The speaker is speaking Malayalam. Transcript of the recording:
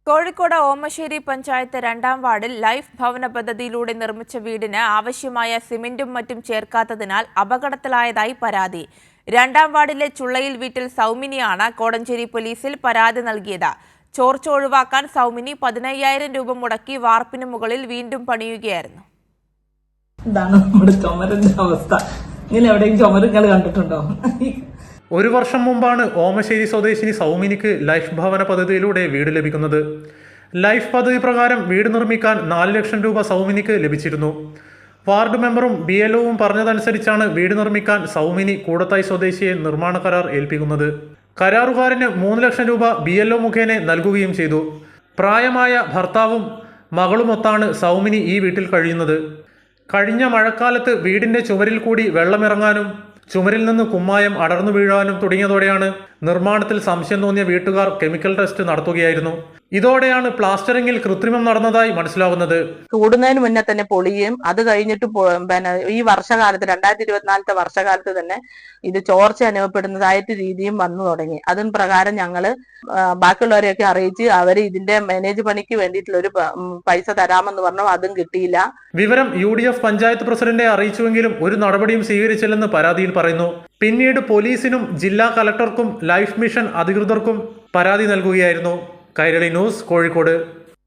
കോഴിക്കോട് ഓമശ്ശേരി പഞ്ചായത്ത് 2ാം വാർഡിൽ ലൈഫ് ഭവന പദ്ധതിയിലൂടെ നിർമ്മിച്ച വീടിന് ആവശ്യമായ സിമന്റും മറ്റും ചേർക്കാത്തതിനാൽ അപകടത്തിലായതായി പരാതി. 2ാം വാർഡിലെ ചുള്ളയിൽ വീട്ടിൽ സൗമിനിയാണ് കോടഞ്ചേരി പോലീസിൽ പരാതി നൽകിയത്. ചോർച്ച ഒഴിവാക്കാൻ സൗമിനി 15,000 രൂപ മുടക്കി വാർപ്പിന് മുകളിൽ വീണ്ടും പണിയുകയായിരുന്നു. ഇതാണ് നമ്മുടെ ചുമരിന്റെ അവസ്ഥ. ഇങ്ങനെ എവിടെയും ചുമരുകൾ കണ്ടിട്ടുണ്ടോ? ഒരു വർഷം മുമ്പാണ് ഓമശ്ശേരി സ്വദേശിനി സൗമിനിക്ക് ലൈഫ് ഭവന പദ്ധതിയിലൂടെ വീട് ലഭിക്കുന്നത്. ലൈഫ് പദ്ധതി പ്രകാരം വീട് നിർമ്മിക്കാൻ 4 ലക്ഷം രൂപ സൗമിനിക്ക് ലഭിച്ചിരുന്നു. വാർഡ് മെമ്പറും BLOവും പറഞ്ഞതനുസരിച്ചാണ് വീട് നിർമ്മിക്കാൻ സൗമിനി കൂടത്തായി സ്വദേശിയെ നിർമ്മാണ കരാർ ഏൽപ്പിക്കുന്നത്. കരാറുകാരന് 3 ലക്ഷം രൂപ BLO മുഖേന നൽകുകയും ചെയ്തു. പ്രായമായ ഭർത്താവും മകളുമൊത്താണ് സൗമിനി ഈ വീട്ടിൽ കഴിയുന്നത്. കഴിഞ്ഞ മഴക്കാലത്ത് വീടിന്റെ ചുമരിൽ കൂടി വെള്ളമിറങ്ങാനും ചുമരിൽ നിന്ന് കുമ്മായം അടർന്നു വീഴാനും തുടങ്ങിയതോടെയാണ് നിർമ്മാണത്തിൽ സംശയം തോന്നിയ വീട്ടുകാർ കെമിക്കൽ ടെസ്റ്റ് നടത്തുകയായിരുന്നു. ഇതോടെയാണ് പ്ലാസ്റ്ററിംഗിൽ കൃത്രിമം നടന്നതായി മനസ്സിലാവുന്നത്. കൂടുന്നതിന് മുന്നേ തന്നെ പൊളിയും അത് കഴിഞ്ഞിട്ട് ഈ വർഷകാലത്ത് 2024 വർഷകാലത്ത് തന്നെ ഇത് ചോർച്ച അനുഭവപ്പെടുന്നതായിട്ട് രീതിയും വന്നു തുടങ്ങി. അതിന് പ്രകാരം ഞങ്ങള് ബാക്കിയുള്ളവരെയൊക്കെ അറിയിച്ച് അവര് ഇതിന്റെ മാനേജ് പണിക്ക് വേണ്ടിയിട്ടുള്ള ഒരു പൈസ തരാമെന്ന് പറഞ്ഞു. അതും കിട്ടിയില്ല. വിവരം UDF പഞ്ചായത്ത് പ്രസിഡന്റെ അറിയിച്ചുവെങ്കിലും ഒരു നടപടിയും സ്വീകരിച്ചില്ലെന്ന് പരാതിയിൽ പറയുന്നു. പിന്നീട് പോലീസിനും ജില്ലാ കളക്ടർക്കും ലൈഫ് മിഷൻ അധികൃതർക്കും പരാതി നൽകുകയായിരുന്നു. കൈരളി ന്യൂസ്, കോഴിക്കോട്.